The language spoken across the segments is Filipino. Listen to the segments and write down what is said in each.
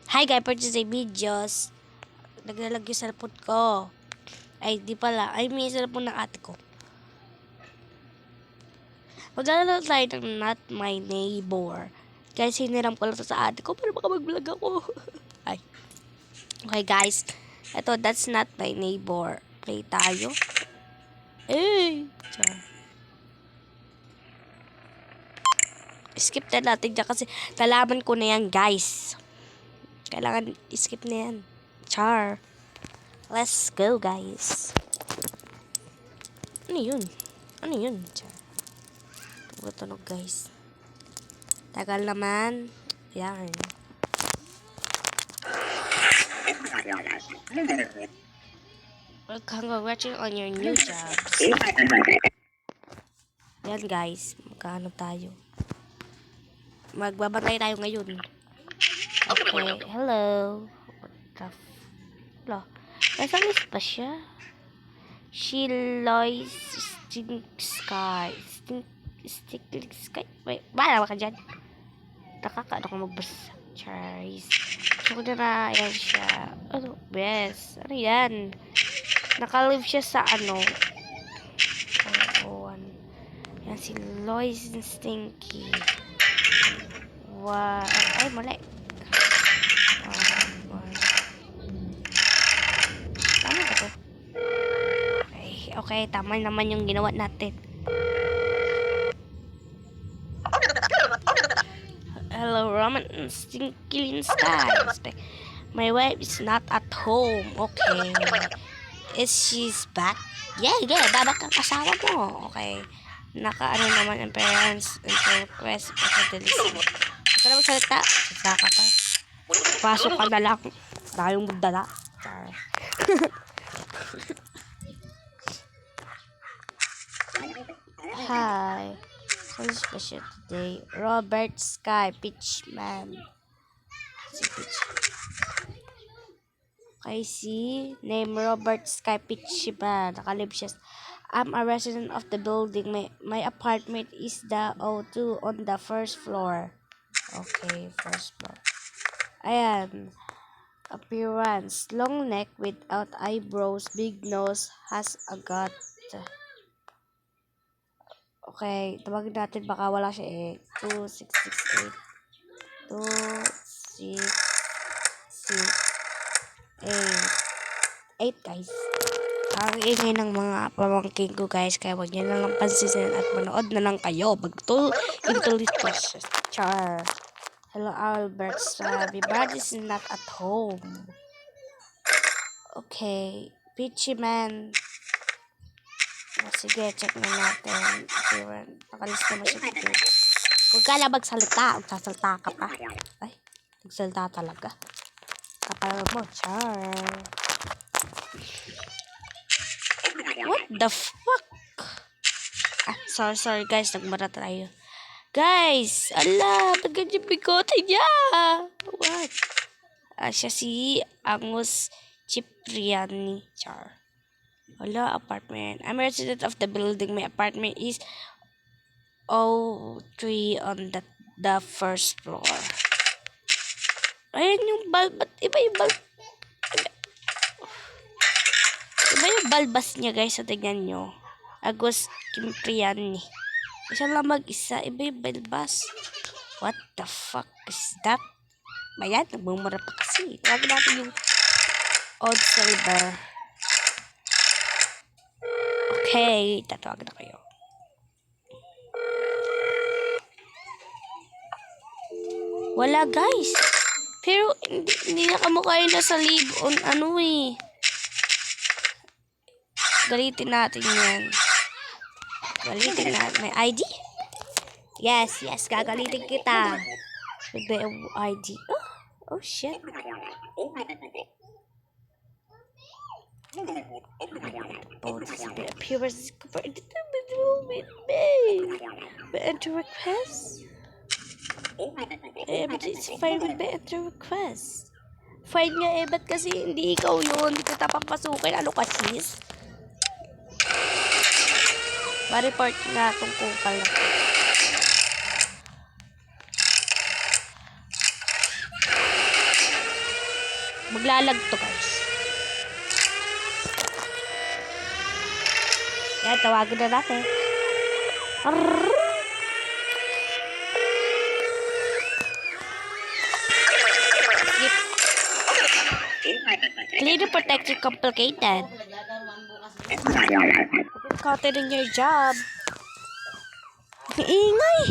Hi guys, for today's videos, naglalag yung cellphone ko. Ay, di pala. Ay, may cellphone ng ate ko. Maglalaro tayo ng Not My Neighbor. Guys, hiniram ko lang to sa ate ko para baka mag-vlog ako. Ay. Okay guys, eto, that's Not My Neighbor. Play tayo. Eh! Skip na natin dyan kasi nalaman ko na yan guys. Kailangan skip na yan. Char. Let's go, guys. Ano yun? Ano yun? Char. Tunog, guys. Tagal naman. Yan. Congratulations on your new jobs. Yan, guys. Magkano tayo? Magbabantay tayo ngayon. Okay. Hello. What the Hello. Nasaan pa siya? She lies stink sky. Stickling sky. Wait, bala ka dyan. Nakakaano ko magbasa. Charis. So, na yan siya. Ano? Yes. Ano yan? Nakalive siya sa ano. Yan si Lois and Stinky. Wow. Ay, mali. Tama ba to? Okay, tama naman yung ginawa natin. Hello, Roman and Stinky Sky. My wife is not at home. Okay. Is she's back? Yeah, babak ang asawa mo. Okay. Naka-ano naman ang parents and request for the list. Ito na magsalita. Saka pa. Pasok ka na lang. Tayong magdala. Hi. So special today. Robert Sky Pitchman. Si Pitch. Okay, see? Name Robert Sky Pitchman. Nakalib siya. I'm a resident of the building. My apartment is the O2 on the first floor. Okay, first floor. Ayan. Appearance. Long neck without eyebrows. Big nose. Has a gut. Okay, tawagin natin. Baka wala siya eh. 2668. 2668. 8 guys. Ang ingay ng mga pamangking ko guys. Kaya wag nyo na lang pansinin at manood na lang kayo. Into this char. Hello Albert. Everybody's not at home. Okay. Peachy man. Sige, check na natin. Nakalis naman siya dito. Huwag ka lang magsalita. Magsasalita ka pa. Ay, nagsalita talaga. Kapal mo, char. What the fuck? Sorry guys. Nagmara tayo. Guys, ala, tagal yung bigote niya. What? Siya si Angus Cipriani, char. Wala, apartment. I'm a resident of the building. My apartment is O3 on the first floor. Ayan yung bulb. Ba't iba yung bulb? Iba yung balbas niya, guys. So, tignan nyo. Agus Kimpriani. Isa lang mag-isa. Iba yung balbas. What the fuck is that? Bayan, nagmumura pa kasi. Tawag natin yung odd silver. Okay, tatawag na kayo. Wala guys. Pero hindi na kamukha yun nasa live on ano eh. Galitin natin yan. Galitin natin. May ID? Yes. Gagalitin kita. With the ID. Oh shit. Appearance compared to the enter request. It's fine with the enter request. Fine nga ba't kasi hindi ikaw yun? Hindi kita papasukin. Ano ka sis? Ma-report na tungkol ka lang. Maglalag to, guys. Yan, tawagan na natin. Clear to protect you complicated. Confident in your job. Maingay.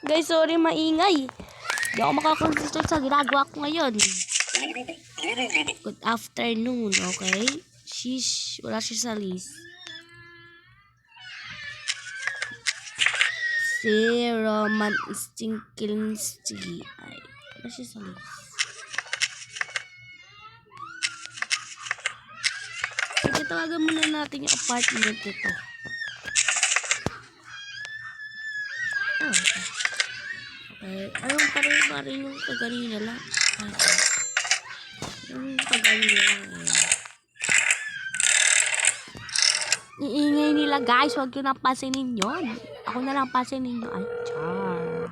Guys, sorry, maingay. Hindi ako makakonsentrate sa ginagawa ko ngayon. Good afternoon, okay? Wala siya sa list. Si Roman Stinkinsky. Ay, wala siya sa list. Sige, tawagan muna natin yung apartment nito. Oh, okay. Anong parin yung kaganina lang? Okay. Yung kaganina lang. Iingay nila, guys. Huwag yun ang pasinin yun. Ako na lang pasinin nyo. Ay, char.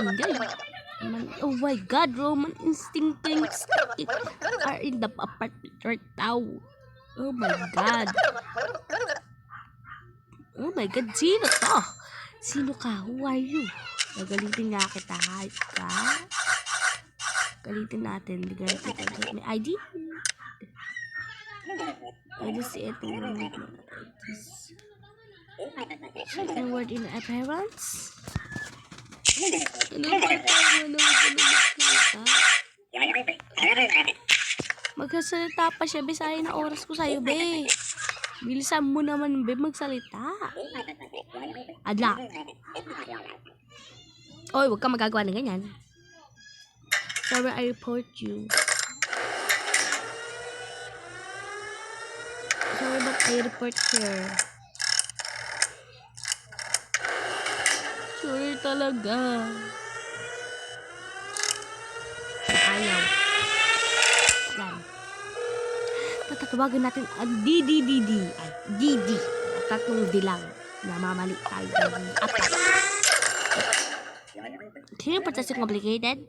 Ingay. Oh my God, Roman instincts are in the apartment right now. Oh my God. Oh my God, sino to? Sino ka? Who are you? Gagalitin nga kita. Hype ka? Galitin natin. May ID? I just see it. Check the word in appearance. Magsasalita pa siya, be. Sayang na oras ko sa'yo, be. Bilisan mo naman, be, magsalita. Adla. Oy, huwag ka magagawa ng ganyan. Sorry, I report you. Sorry, but I report here. Sorry talaga. Ayaw. Yan. Tatatawagan natin ang DDDD. Ay, DD. Tatlong dilang. Namamali tayo. Apat. Can you put this complicated?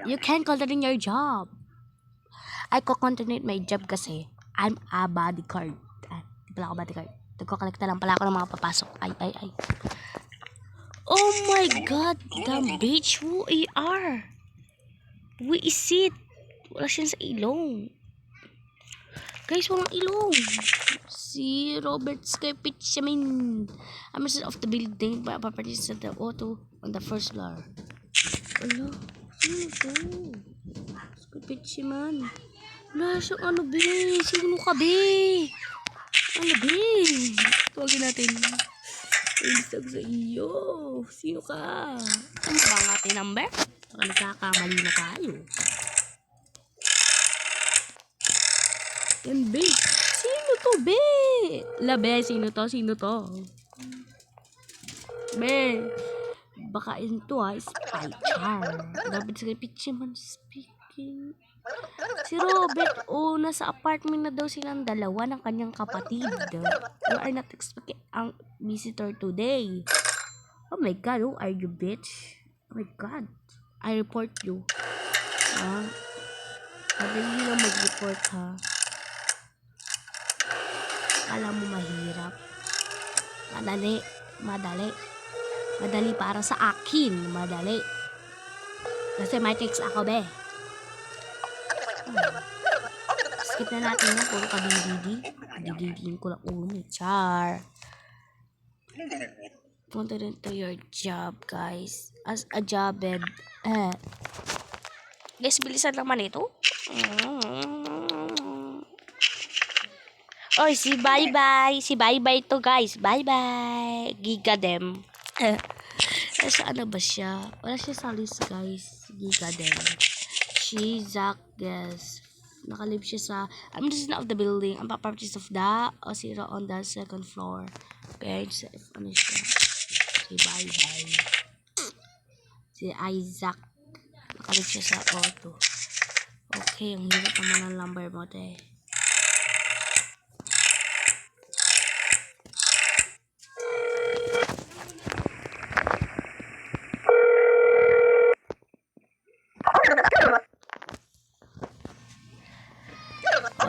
You can't continue your job. I can continue my job kasi I'm a bodyguard. Di pala ako bodyguard. Nagko-collect na lang pala ako ng mga papasok. Ay. Oh my God! Damn bitch! Who are? Who is it? Wala siya sa ilong. Guys, walang ilong. Si Robert Skepich, I'm of the building by properties of the auto on the first floor. Ala, sino to? Skepich man. Wala siyang ano, be? Sino ka, be? Ano, be? Tuwagin natin. Ilisag sa iyo. Sino ka? Ano ba ang ating number? Baka nagkakamali na tayo. Yan, be. Sino to, be? Labe, sino to? Be. Baka ito, spy char. Dapat sa pitch man speaking. Si Robert, nasa apartment na daw silang dalawa ng kanyang kapatid. You are not expecting ang visitor today. Oh my God, who are you, bitch? Oh my God, I report you. Madali lang mag-report, ha? Alam mo mahirap. Madali para sa akin. Madali. Kasi may text ako, be. Skip na natin na. Puro ka DDD. DDD ko lang ulo. Char. Punta rin to your job, guys. As a job, guys, bilisan naman ito. Oy, si bye-bye. Si bye-bye to, guys. Bye-bye. Giga dem. Saan na ba siya? Wala siya sa list, guys. Giga dem. Zach, yes. Nakalib siya sa I'm just of the building. Ang properties of the zero on the second floor. Okay, so, ano siya? Si bye-bye. Si Isaac. Nakalib siya sa auto. Okay, ang hirap naman ang number mo, te.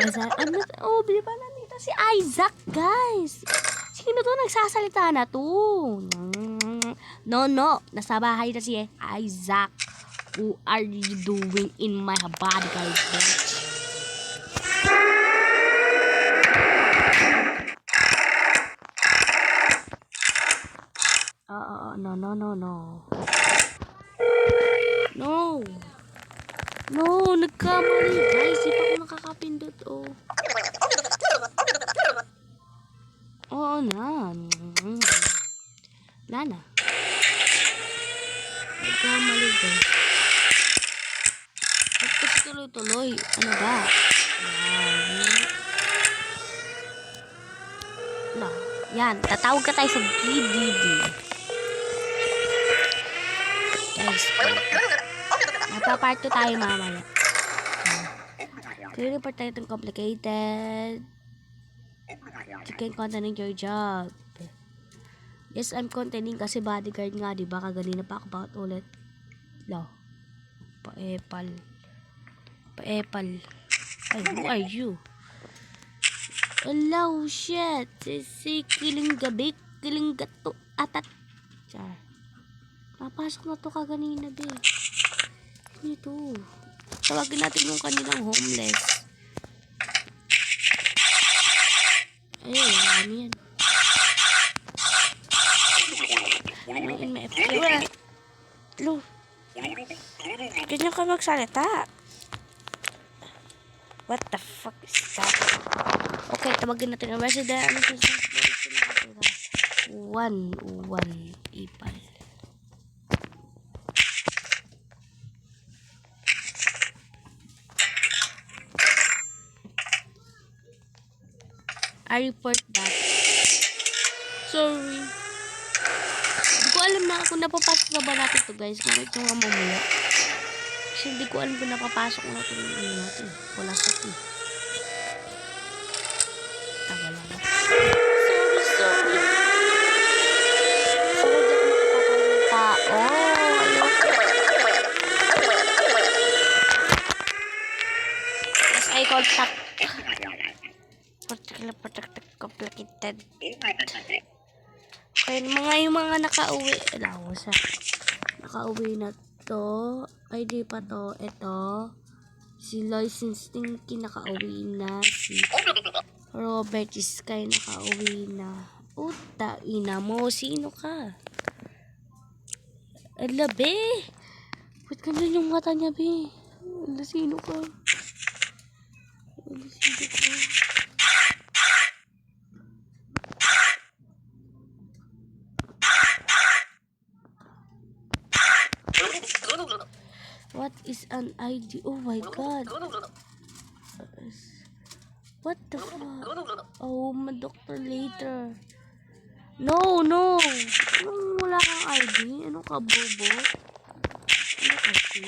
Isaac. Oh, di ba nandito si Isaac, guys? Sino to nagsasalita na to? No. Nasa bahay na si Isaac. What are you doing in my bodyguard, bitch? No. No, nagkamali, guys. Di pa ako nakakapindot, oh. Oo na. Wala na. Nagkamali, guys. Ba't kasi tuloy-tuloy? Ano ba? No. Yan, tatawag ka tayo sa DDD. Guys, magpa-part 2 tayo mamaya. Kaya report tayo itong complicated. You can continue your job. Yes, I'm containing kasi bodyguard nga, diba? Kaganina pa ako bakit ulit. No. Pa-epal. Ay, who are you? Hello, shit. Si kiling gabi, kiling gato, atat. Char. Papasok na to kaganina, be. Ito. Tawagin natin yung kanilang homeless. Ayun, ano yan? Ano in my FQ? Lo. Ganyan ka magsalita. What the fuck is that? Okay, tawagin natin ang resident. Ano siya? 1 ipal. I report that. Sorry. Hindi ko alam na kung napapasok na ba natin to, guys. Kung ito nga mamaya. Kasi hindi ko alam kung napapasok na ito natin. Wala sa ito. Tagal lang. Sorry. Sorry, di ako nakapapasok ng tao. Yes, I contact. Protected, complicated. Okay, yung mga nakauwi. Nakauwi na to. Ay, di pa to. Ito. Si License Stinky nakauwi na. Si Robert Sky nakauwi na. Uta, ina mo. Sino ka? Ala, be. Ba't ganyan yung mata niya, be? Ala, sino ka? What is an ID? Oh my god. What the fuck? Oh, my doctor later. No. Anong wala kang ID? Anong ka, bobo? Ano kasi?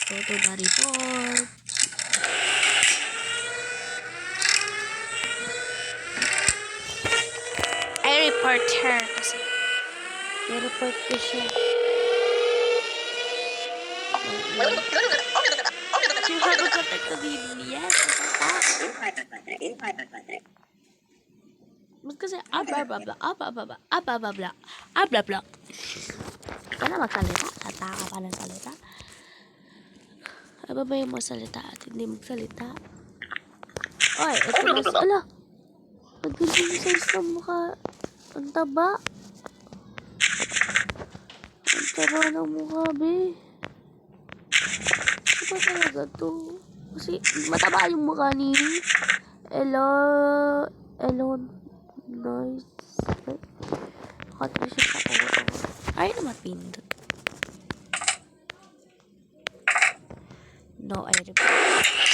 Go to the report. I report her kasi i-report ko siya. You have a contact to be yes. Mas kasi blah. Ikaw na magsalita. Ataka pa ng salita. Aba ba yung magsalita at hindi magsalita? Ay, ito na sa... Ala! Nagbisin yung size ng mukha. Ang taba. Ang taba ng mukha, be. Ano ba talaga to? Kasi mataba yung mukha ni Elon. Nice. Bakit siya sa kawa? Ay, na mapindot. No, I report.